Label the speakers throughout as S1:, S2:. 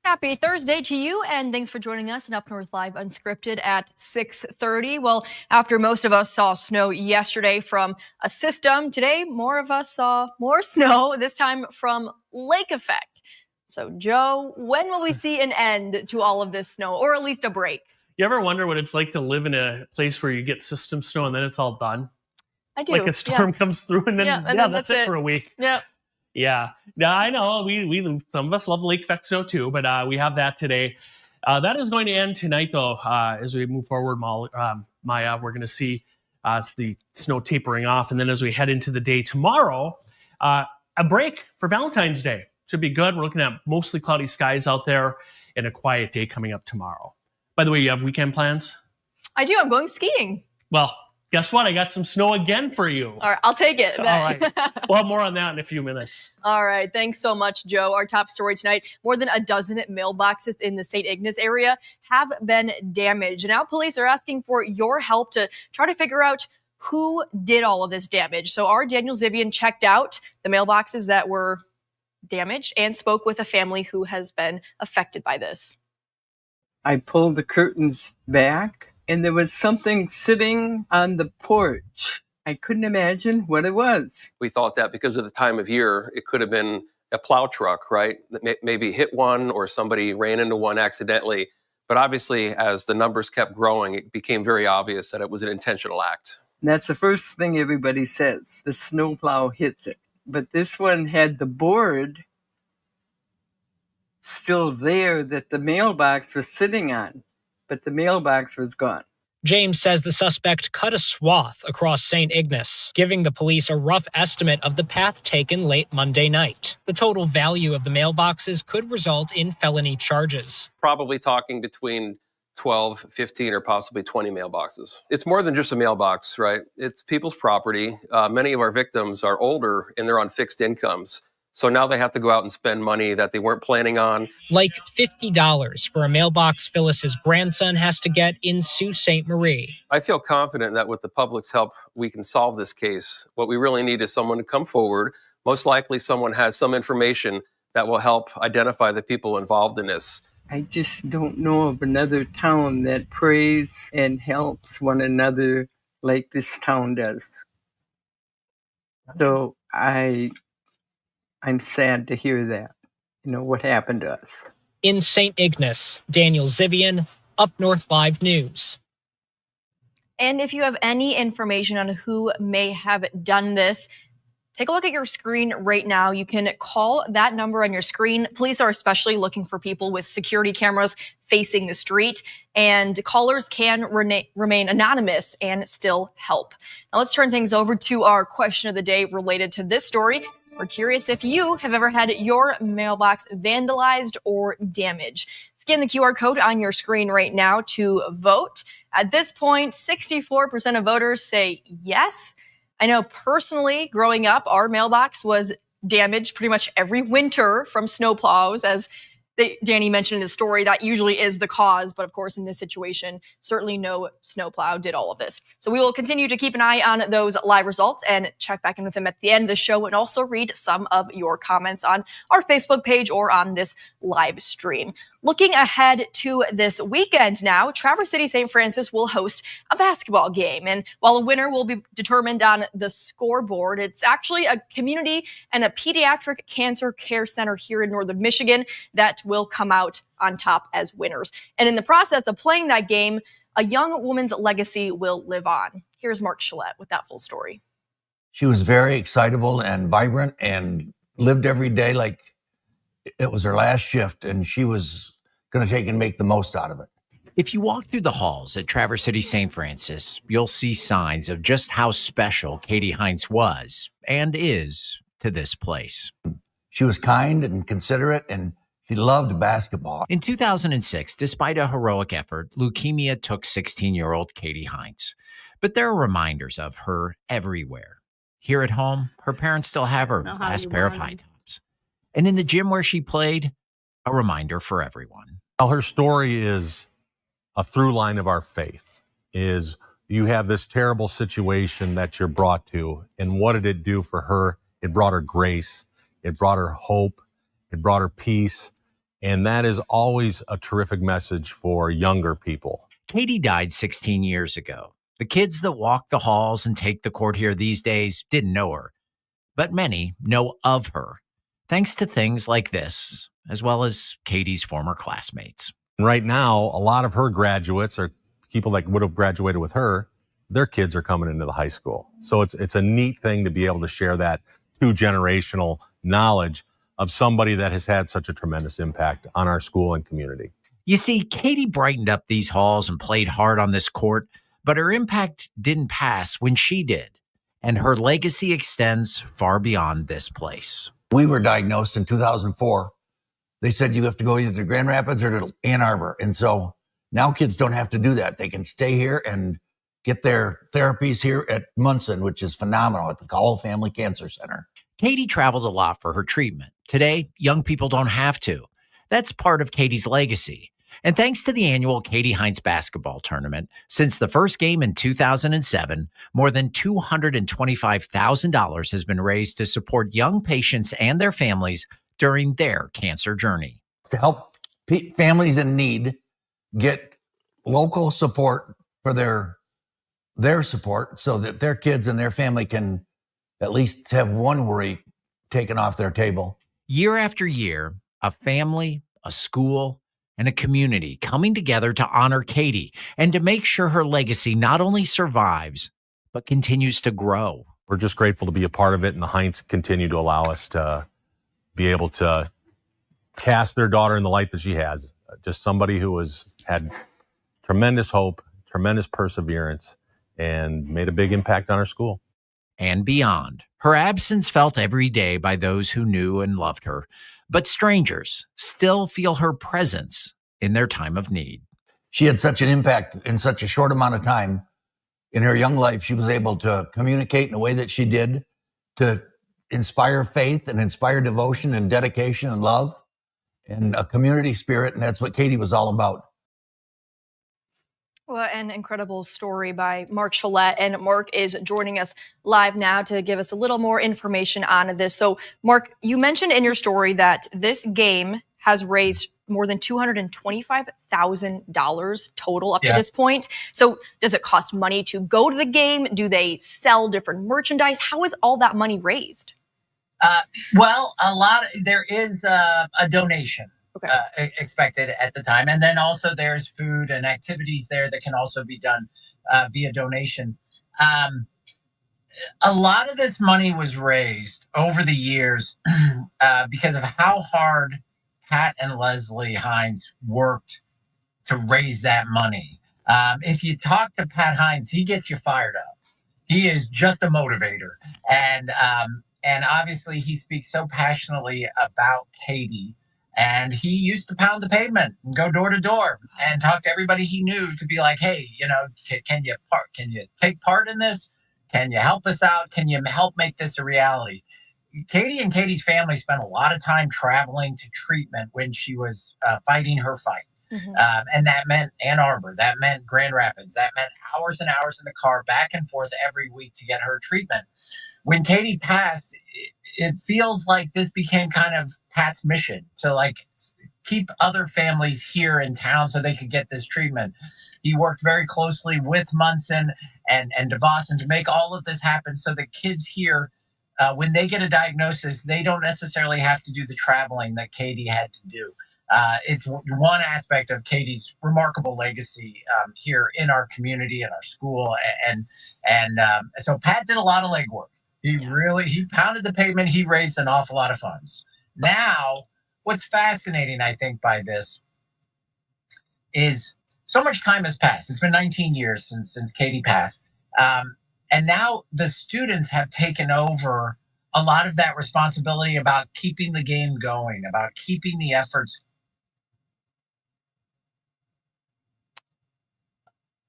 S1: Happy Thursday to you, and thanks for joining us in Up North Live Unscripted at 6:30. Well, after most of us saw snow yesterday from a system, today more of us saw more snow, this time from lake effect. So, Joe, when will we see an end to all of this snow, or at least a break?
S2: You ever wonder what it's like to live in a place where you get system snow and then it's all done?
S1: I do.
S2: Like a storm comes through and then, that's it for a week.
S1: Yeah.
S2: Yeah, I know. We some of us love lake effect snow too, but we have that today. That is going to end tonight, though. As we move forward, Maya, we're going to see the snow tapering off, and then as we head into the day tomorrow, a break for Valentine's Day should be good. We're looking at mostly cloudy skies out there, and a quiet day coming up tomorrow. By the way, you have weekend plans?
S1: I do. I'm going skiing.
S2: Well, guess what? I got some snow again for you.
S1: All right, I'll take it.
S2: All right. We'll have more on that in a few minutes.
S1: All right. Thanks so much, Joe. Our top story tonight, more than a dozen mailboxes in the St. Ignace area have been damaged. Now police are asking for your help to try to figure out who did all of this damage. So our Daniel Zivian checked out the mailboxes that were damaged and spoke with a family who has been affected by this.
S3: I pulled the curtains back, and there was something sitting on the porch. I couldn't imagine what it was.
S4: We thought that because of the time of year, it could have been a plow truck, right? That maybe hit one or somebody ran into one accidentally. But obviously, as the numbers kept growing, it became very obvious that it was an intentional act.
S3: And that's the first thing everybody says. The snowplow hits it. But this one had the board still there that the mailbox was sitting on, but the mailbox was gone.
S5: James says the suspect cut a swath across St. Ignace, giving the police a rough estimate of the path taken late Monday night. The total value of the mailboxes could result in felony charges.
S4: Probably talking between 12, 15, or possibly 20 mailboxes. It's more than just a mailbox, right? It's people's property. Many of our victims are older and they're on fixed incomes. So now they have to go out and spend money that they weren't planning on.
S5: Like $50 for a mailbox Phyllis's grandson has to get in Sault Ste. Marie.
S4: I feel confident that with the public's help, we can solve this case. What we really need is someone to come forward. Most likely someone has some information that will help identify the people involved in this.
S3: I just don't know of another town that prays and helps one another like this town does. So I'm sad to hear that, what happened to us.
S5: In St. Ignace, Daniel Zivian, Up North Live News.
S1: And if you have any information on who may have done this, take a look at your screen right now. You can call that number on your screen. Police are especially looking for people with security cameras facing the street, and callers can remain anonymous and still help. Now let's turn things over to our question of the day related to this story. We're curious if you have ever had your mailbox vandalized or damaged. Scan the QR code on your screen right now to vote. At this point, 64% of voters say yes. I know personally, growing up, our mailbox was damaged pretty much every winter from snowplows. As Danny mentioned in his story, that usually is the cause. But of course, in this situation, certainly no snowplow did all of this. So we will continue to keep an eye on those live results and check back in with them at the end of the show, and also read some of your comments on our Facebook page or on this live stream. Looking ahead to this weekend now, Traverse City St. Francis will host a basketball game. And while a winner will be determined on the scoreboard, it's actually a community and a pediatric cancer care center here in northern Michigan that will come out on top as winners. And in the process of playing that game, a young woman's legacy will live on. Here's Mark Shillette with that full story.
S6: She was very excitable and vibrant and lived every day like it was her last shift, and she was going to take and make the most out of it.
S7: If you walk through the halls at Traverse City St. Francis, you'll see signs of just how special Katie Heinz was and is to this place.
S6: She was kind and considerate, and she loved basketball.
S7: In 2006, despite a heroic effort, leukemia took 16-year-old Katie Heinz. But there are reminders of her everywhere. Here at home, her parents still have her last pair of high tops. And in the gym where she played, a reminder for everyone.
S8: Well, her story is a through line of our faith, is you have this terrible situation that you're brought to. And what did it do for her? It brought her grace. It brought her hope. It brought her peace. And that is always a terrific message for younger people.
S7: Katie died 16 years ago. The kids that walk the halls and take the court here these days didn't know her, but many know of her, thanks to things like this, as well as Katie's former classmates.
S8: Right now, a lot of her graduates are people that would have graduated with her. Their kids are coming into the high school. So it's a neat thing to be able to share that two-generational knowledge of somebody that has had such a tremendous impact on our school and community.
S7: You see, Katie brightened up these halls and played hard on this court, but her impact didn't pass when she did, and her legacy extends far beyond this place.
S6: We were diagnosed in 2004. They said you have to go either to Grand Rapids or to Ann Arbor. And so now kids don't have to do that. They can stay here and get their therapies here at Munson, which is phenomenal, at the Whole Family Cancer Center.
S7: Katie traveled a lot for her treatment. Today, young people don't have to. That's part of Katie's legacy. And thanks to the annual Katie Heinz basketball tournament, since the first game in 2007, more than $225,000 has been raised to support young patients and their families during their cancer journey.
S6: To help families in need get local support for their support so that their kids and their family can at least have one worry taken off their table.
S7: Year after year, a family, a school, and a community coming together to honor Katie and to make sure her legacy not only survives, but continues to grow.
S8: We're just grateful to be a part of it, and the Heinz continue to allow us to be able to cast their daughter in the light that she has. Just somebody who has had tremendous hope, tremendous perseverance, and made a big impact on our school.
S7: And beyond. Her absence felt every day by those who knew and loved her, but strangers still feel her presence in their time of need.
S6: She had such an impact in such a short amount of time. In her young life, she was able to communicate in a way that she did, to inspire faith and inspire devotion and dedication and love and a community spirit. And that's what Katie was all about.
S1: Well, an incredible story by Mark Chalette, and Mark is joining us live now to give us a little more information on this. So, Mark, you mentioned in your story that this game has raised more than $225,000 total up to this point. So, does it cost money to go to the game? Do they sell different merchandise? How is all that money raised?
S9: Well, there is a donation. Okay. Expected at the time. And then also there's food and activities there that can also be done via donation. A lot of this money was raised over the years because of how hard Pat and Leslie Heinz worked to raise that money. If you talk to Pat Heinz, he gets you fired up. He is just a motivator. And obviously he speaks so passionately about Katie. And he used to pound the pavement and go door to door and talk to everybody he knew to be like, hey, can you take part in this? Can you help us out? Can you help make this a reality? Katie and Katie's family spent a lot of time traveling to treatment when she was fighting her fight. Mm-hmm. And that meant Ann Arbor. That meant Grand Rapids. That meant hours and hours in the car back and forth every week to get her treatment. When Katie passed, it feels like this became kind of Pat's mission to keep other families here in town so they could get this treatment. He worked very closely with Munson and DeVos to make all of this happen so the kids here, when they get a diagnosis, they don't necessarily have to do the traveling that Katie had to do. It's one aspect of Katie's remarkable legacy here in our community and our school. So Pat did a lot of legwork. He pounded the pavement. He raised an awful lot of funds. Now, what's fascinating, I think, by this is so much time has passed. It's been 19 years since Katie passed. And now the students have taken over a lot of that responsibility about keeping the game going, about keeping the efforts.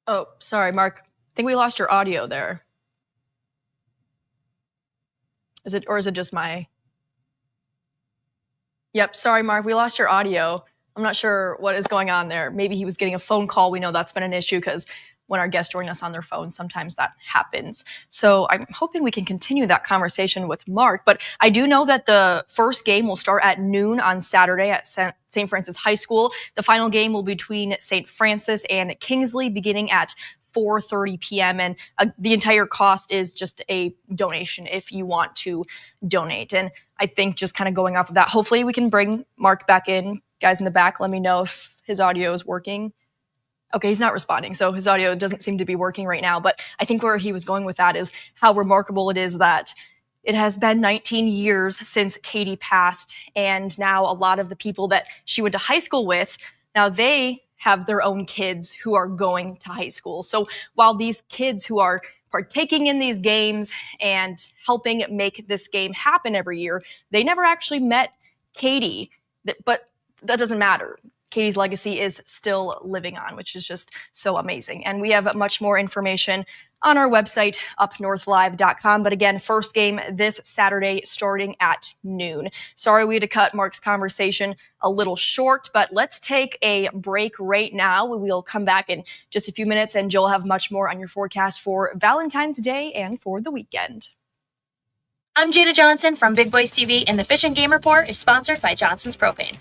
S1: Oh, sorry, Mark. I think we lost your audio there. Is it just my? Yep, sorry, Mark, we lost your audio. I'm not sure what is going on there. Maybe he was getting a phone call. We know that's been an issue because when our guests join us on their phone, sometimes that happens. So I'm hoping we can continue that conversation with Mark. But I do know that the first game will start at noon on Saturday at St. Francis High School. The final game will be between St. Francis and Kingsley beginning at 4:30 p.m. And the entire cost is just a donation if you want to donate. And I think just kind of going off of that, hopefully we can bring Mark back in. Guys in the back, let me know if his audio is working. Okay, he's not responding, so his audio doesn't seem to be working right now. But I think where he was going with that is how remarkable it is that it has been 19 years since Katie passed, and now a lot of the people that she went to high school with, now they have their own kids who are going to high school. So while these kids who are partaking in these games and helping make this game happen every year, they never actually met Katie, but that doesn't matter. Katie's legacy is still living on, which is just so amazing. And we have much more information on our website, UpNorthLive.com. But again, first game this Saturday starting at noon. Sorry we had to cut Mark's conversation a little short, but let's take a break right now. We'll come back in just a few minutes, and Joel will have much more on your forecast for Valentine's Day and for the weekend.
S10: I'm Jada Johnson from Big Boys TV, and the Fish and Game Report is sponsored by Johnson's Propane.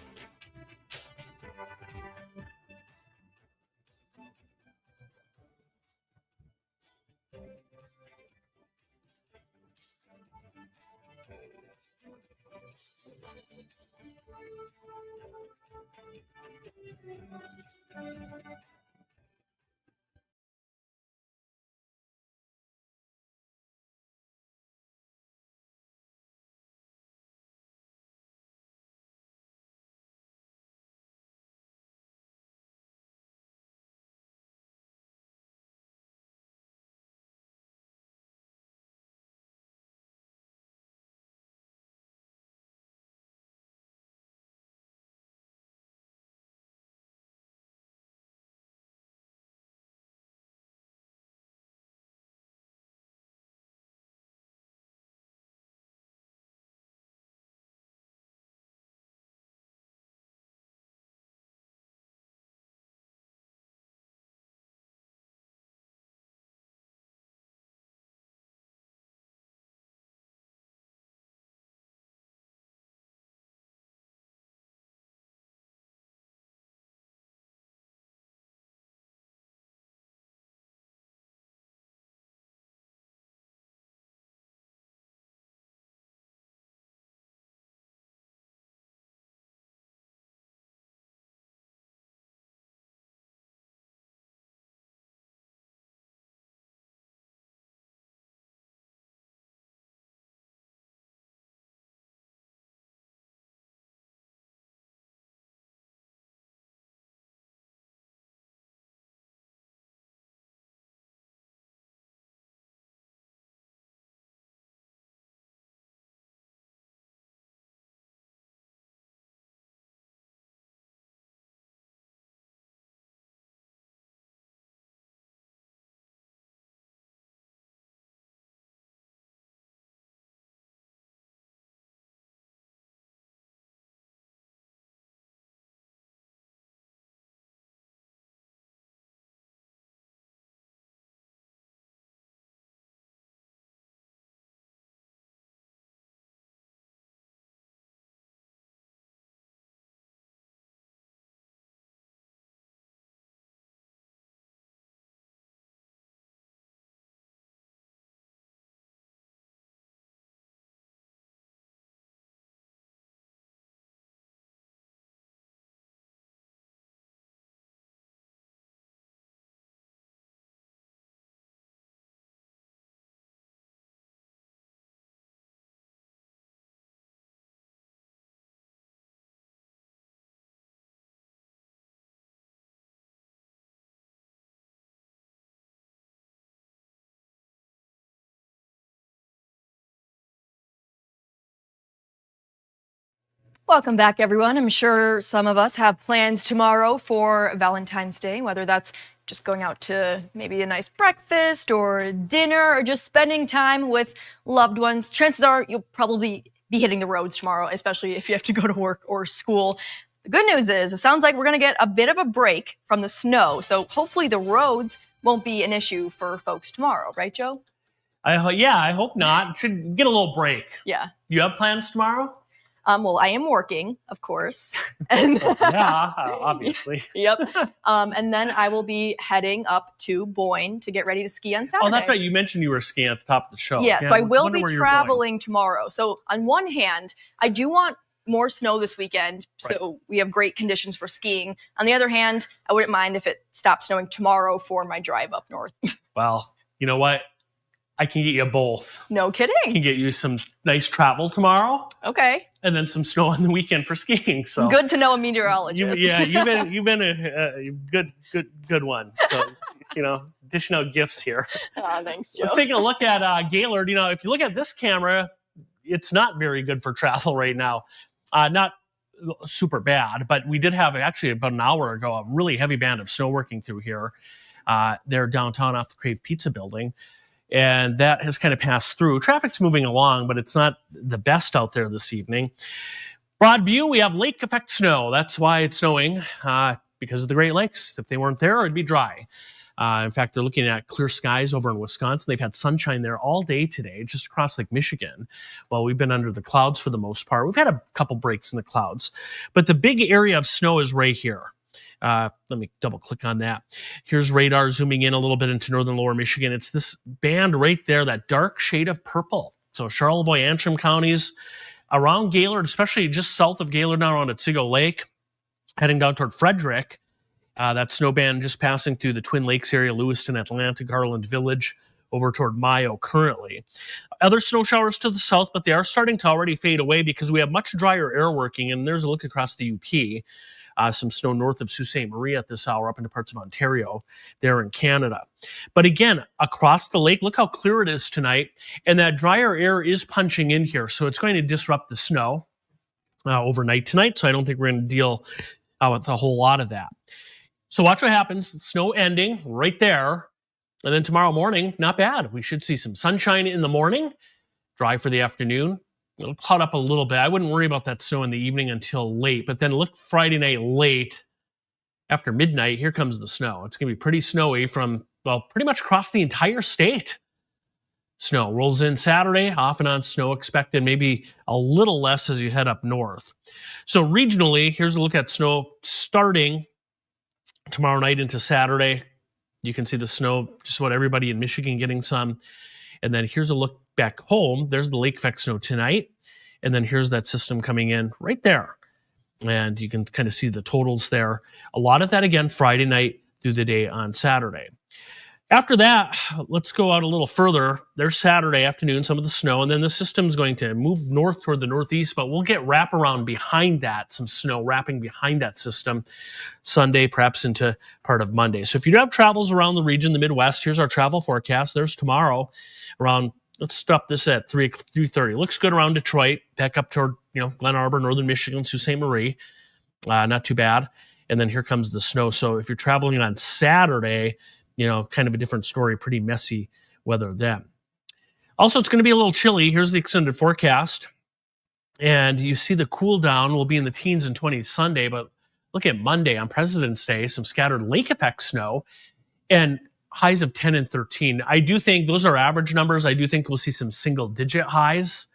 S1: Welcome back, everyone. I'm sure some of us have plans tomorrow for Valentine's Day, whether that's just going out to maybe a nice breakfast or dinner or just spending time with loved ones. Chances are you'll probably be hitting the roads tomorrow, especially if you have to go to work or school. The good news is it sounds like we're going to get a bit of a break from the snow, so hopefully the roads won't be an issue for folks tomorrow, right, Joe?
S2: I hope not. Should get a little break.
S1: Yeah.
S2: You have plans tomorrow?
S1: Well, I am working, of course. And
S2: Yeah, obviously.
S1: Yep. And then I will be heading up to Boyne to get ready to ski on Saturday.
S2: Oh, that's right. You mentioned you were skiing at the top of the show.
S1: Yeah, so I will be traveling tomorrow. So on one hand, I do want more snow this weekend, so we have great conditions for skiing. On the other hand, I wouldn't mind if it stopped snowing tomorrow for my drive up north.
S2: Well, you know what? I can get you both.
S1: No kidding.
S2: I can get you some nice travel tomorrow.
S1: Okay.
S2: And then some snow on the weekend for skiing. So
S1: good to know a meteorologist.
S2: You've been a good one. So dishing out gifts here.
S1: Thanks, Joe.
S2: Let's take a look at Gaylord. If you look at this camera, it's not very good for travel right now. Not super bad, but we did have actually about an hour ago a really heavy band of snow working through here. They're downtown off the Crave Pizza building. And that has kind of passed through. Traffic's moving along, but it's not the best out there this evening. Broadview, we have lake effect snow. That's why it's snowing, because of the Great Lakes. If they weren't there, it'd be dry. In fact, they're looking at clear skies over in Wisconsin. They've had sunshine there all day today, just across Lake Michigan. Well, we've been under the clouds for the most part. We've had a couple breaks in the clouds. But the big area of snow is right here. Let me double click on that. Here's radar zooming in a little bit into northern lower Michigan. It's this band right there, that dark shade of purple. So Charlevoix, Antrim counties around Gaylord, especially just south of Gaylord now around Otsego Lake, heading down toward Frederick. That snow band just passing through the Twin Lakes area, Lewiston, Atlanta, Garland Village, over toward Mayo currently. Other snow showers to the south, but they are starting to already fade away because we have much drier air working. And there's a look across the UP. Some snow north of Sault Ste. Marie at this hour up into parts of Ontario there in Canada. But again, across the lake, look how clear it is tonight. And that drier air is punching in here. So it's going to disrupt the snow overnight tonight. So I don't think we're going to deal with a whole lot of that. So watch what happens. The snow ending right there. And then tomorrow morning, not bad. We should see some sunshine in the morning, dry for the afternoon. It'll cloud up a little bit. I wouldn't worry about that snow in the evening until late. But then look Friday night late, after midnight, here comes the snow. It's going to be pretty snowy from, pretty much across the entire state. Snow rolls in Saturday, off and on snow expected, maybe a little less as you head up north. So regionally, here's a look at snow starting tomorrow night into Saturday. You can see the snow, just about everybody in Michigan getting some. And then here's a look back home. There's the lake effect snow tonight. And then here's that system coming in right there. And you can kind of see the totals there. A lot of that, again, Friday night through the day on Saturday. After that, let's go out a little further. There's Saturday afternoon, some of the snow, and then the system's going to move north toward the northeast, but we'll get wraparound behind that, some snow wrapping behind that system Sunday, perhaps into part of Monday. So if you do have travels around the region, the Midwest, here's our travel forecast. There's tomorrow around, let's stop this at 3:30. Looks good around Detroit, back up toward Glen Arbor, northern Michigan, Sault Ste. Marie. Not too bad. And then here comes the snow. So if you're traveling on Saturday, kind of a different story, pretty messy weather then. Also, it's going to be a little chilly. Here's the extended forecast. And you see the cool down will be in the teens and 20s Sunday, but look at Monday on President's Day, some scattered lake effect snow and highs of 10 and 13. I do think those are average numbers. I do think we'll see some single digit highs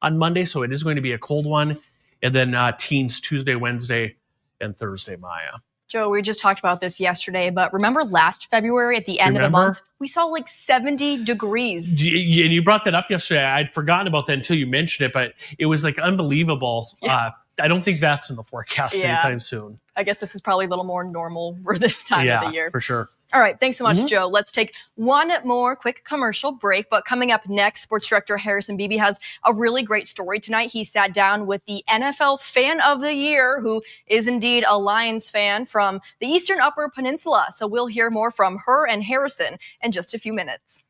S2: on Monday. So it is going to be a cold one. And then teens Tuesday, Wednesday, and Thursday, Maya.
S1: Joe, we just talked about this yesterday, but remember last February at the end of the month, we saw like 70 degrees.
S2: And you brought that up yesterday. I'd forgotten about that until you mentioned it, but it was like unbelievable. Yeah. I don't think that's in the forecast anytime soon.
S1: I guess this is probably a little more normal for this time of the year.
S2: Yeah, for sure.
S1: All right. Thanks so much, Joe. Let's take one more quick commercial break. But coming up next, sports director Harrison Beebe has a really great story tonight. He sat down with the NFL Fan of the Year, who is indeed a Lions fan from the Eastern Upper Peninsula. So we'll hear more from her and Harrison in just a few minutes.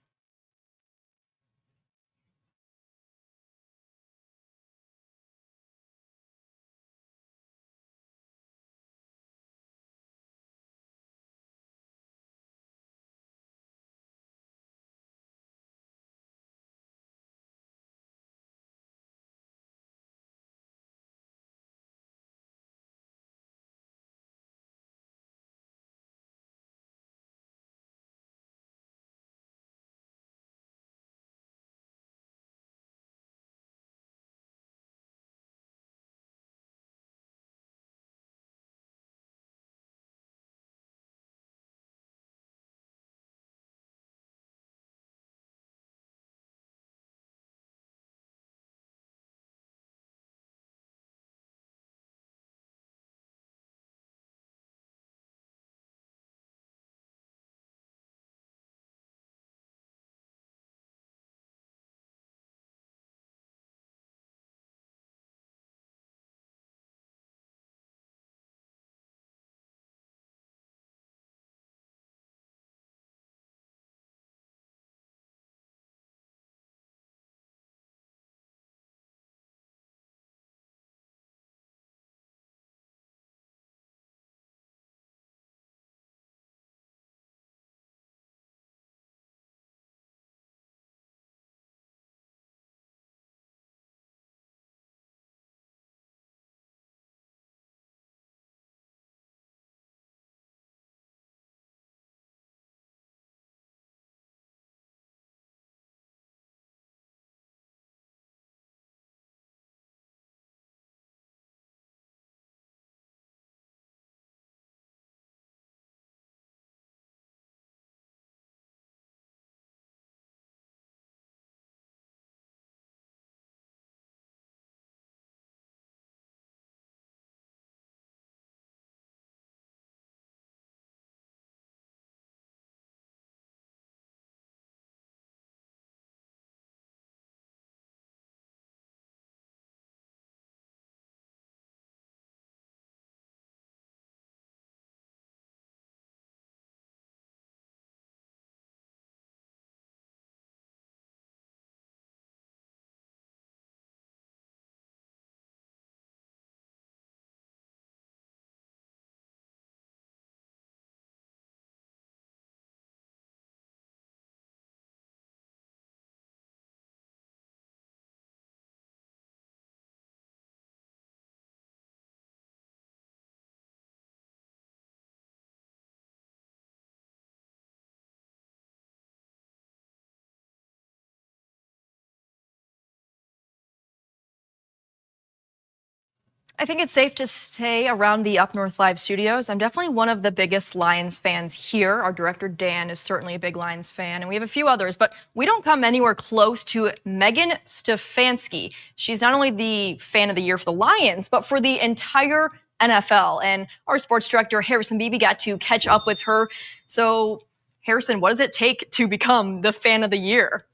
S1: I think it's safe to say around the UpNorthLive studios, I'm definitely one of the biggest Lions fans here. Our director, Dan, is certainly a big Lions fan, and we have a few others, but we don't come anywhere close to Megan Stefanski. She's not only the fan of the year for the Lions, but for the entire NFL. And our sports director, Harrison Beebe, got to catch up with her. So, Harrison, what does it take to become the fan of the year?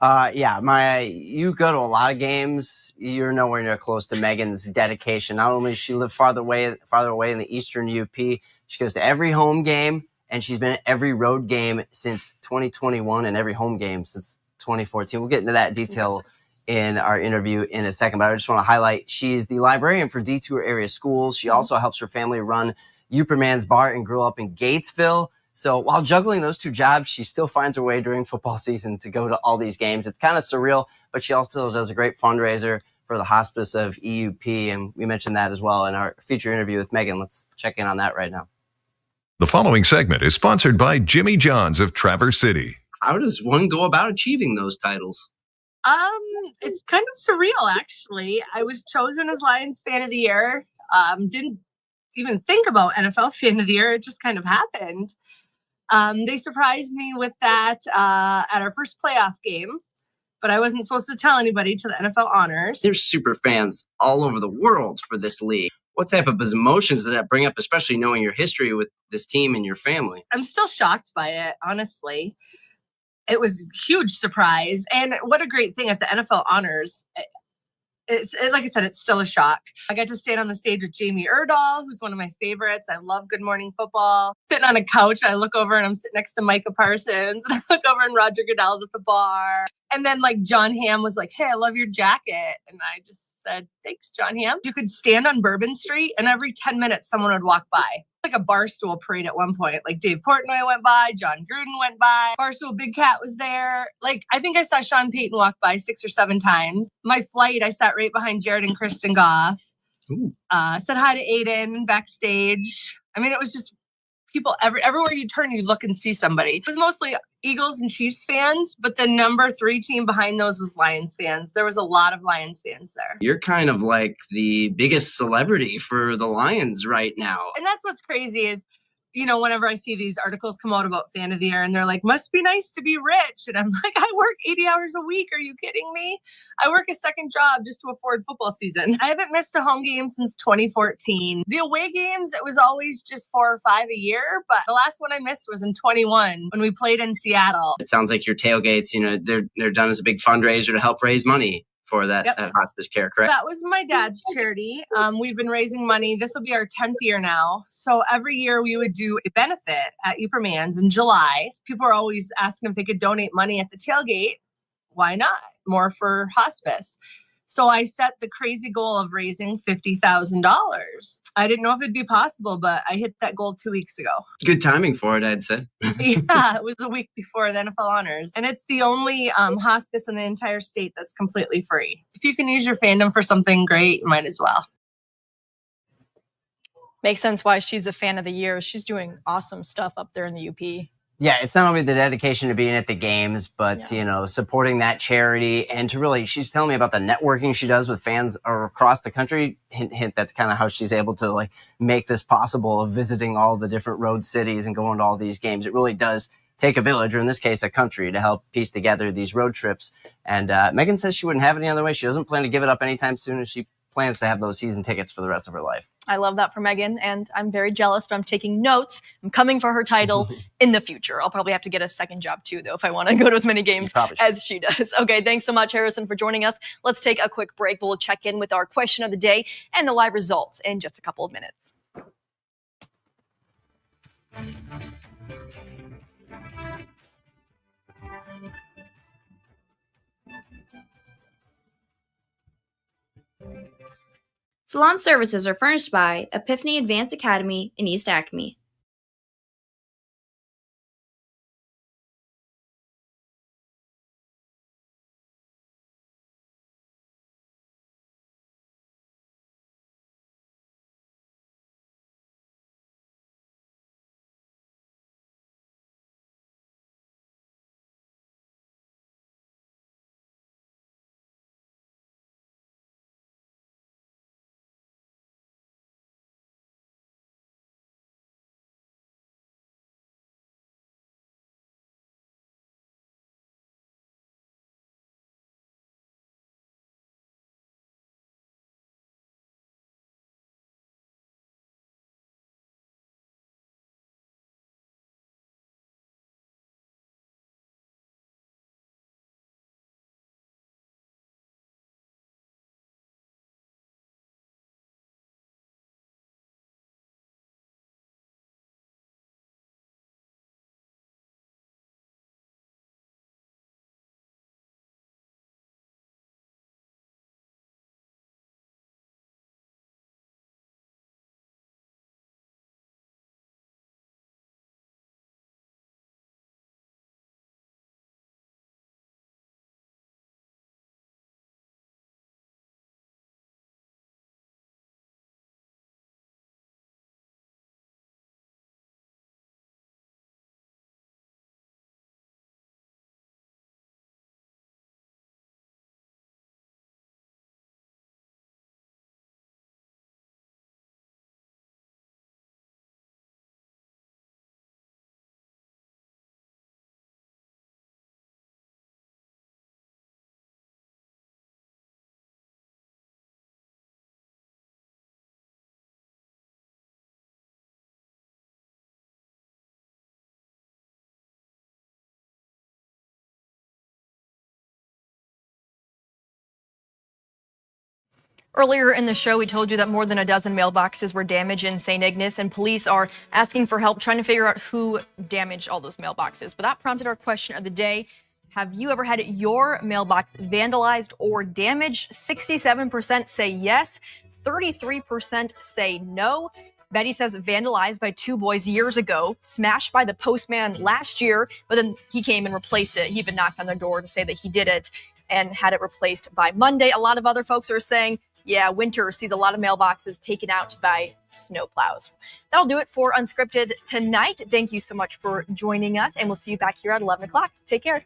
S11: You go to a lot of games. You're nowhere near close to Megan's dedication. Not only does she live farther away in the Eastern UP, she goes to every home game, and she's been at every road game since 2021 and every home game since 2014. We'll get into that detail in our interview in a second, but I just want to highlight she's the librarian for Detour area schools. She also helps her family run UpNorthLive Bar and grew up in Gatesville. So while juggling those two jobs, she still finds her way during football season to go to all these games. It's kind of surreal, but she also does a great fundraiser for the hospice of EUP, and we mentioned that as well in our feature interview with Megan. Let's check in on that right now.
S12: The following segment is sponsored by Jimmy John's of Traverse City.
S11: How does one go about achieving those titles?
S13: It's kind of surreal, actually. I was chosen as Lions Fan of the Year. Didn't even think about NFL Fan of the Year. It just kind of happened. They surprised me with that at our first playoff game, but I wasn't supposed to tell anybody to the NFL honors.
S11: There's super fans all over the world for this league. What type of emotions does that bring up, especially knowing your history with this team and your family?
S13: I'm still shocked by it, honestly. It was a huge surprise. And what a great thing at the NFL honors. Like I said, it's still a shock. I got to stand on the stage with Jamie Erdahl, who's one of my favorites. I love Good Morning Football. Sitting on a couch, I look over and I'm sitting next to Micah Parsons. And I look over and Roger Goodell's at the bar. And then John Hamm was like, "Hey, I love your jacket." And I just said, "Thanks, John Hamm." You could stand on Bourbon Street and every 10 minutes someone would walk by. Like a barstool parade at one point. Dave Portnoy went by, John Gruden went by, Barstool Big Cat was there. I think I saw Sean Payton walk by 6 or 7 times. My flight, I sat right behind Jared and Kristen Goff. Said hi to Aiden backstage. I mean, it was just people everywhere you turn, you look and see somebody. It was mostly Eagles and Chiefs fans, but the number 3 team behind those was Lions fans. There was a lot of Lions fans there.
S11: You're kind of like the biggest celebrity for the Lions right now.
S13: And that's what's crazy is, whenever I see these articles come out about Fan of the Year and they're like, must be nice to be rich. And I'm like, I work 80 hours a week. Are you kidding me? I work a second job just to afford football season. I haven't missed a home game since 2014. The away games, it was always just 4 or 5 a year. But the last one I missed was in 21 when we played in Seattle.
S11: It sounds like your tailgates, they're done as a big fundraiser to help raise money for that hospice care, correct?
S13: That was my dad's charity. We've been raising money. This will be our 10th year now. So every year we would do a benefit at UpNorthLive in July. People are always asking if they could donate money at the tailgate. Why not? More for hospice. So I set the crazy goal of raising $50,000. I didn't know if it'd be possible, but I hit that goal 2 weeks ago.
S11: Good timing for it, I'd say.
S13: Yeah, it was a week before the NFL honors. And it's the only hospice in the entire state that's completely free. If you can use your fandom for something great, you might as well.
S1: Makes sense why she's a fan of the year. She's doing awesome stuff up there in the UP.
S11: Yeah, it's not only the dedication to being at the games, but, supporting that charity and she's telling me about the networking she does with fans across the country. Hint, hint, that's kind of how she's able to make this possible of visiting all the different road cities and going to all these games. It really does take a village, or in this case, a country, to help piece together these road trips. And Megan says she wouldn't have it any other way. She doesn't plan to give it up anytime soon, and she plans to have those season tickets for the rest of her life.
S1: I love that for Megan, and I'm very jealous, but I'm taking notes. I'm coming for her title in the future. I'll probably have to get a second job too, though, if I want to go to as many games as she does. Okay, thanks so much, Harrison, for joining us. Let's take a quick break. We'll check in with our question of the day and the live results in just a couple of minutes.
S14: Salon services are furnished by Epiphany Advanced Academy in East Acme.
S1: Earlier in the show, we told you that more than a dozen mailboxes were damaged in St. Ignace, and police are asking for help trying to figure out who damaged all those mailboxes. But that prompted our question of the day. Have you ever had your mailbox vandalized or damaged? 67% say yes, 33% say no. Betty says vandalized by two boys years ago, smashed by the postman last year, but then he came and replaced it. He even knocked on their door to say that he did it and had it replaced by Monday. A lot of other folks are saying, yeah, winter sees a lot of mailboxes taken out by snowplows. That'll do it for Unscripted tonight. Thank you so much for joining us, and we'll see you back here at 11 o'clock. Take care.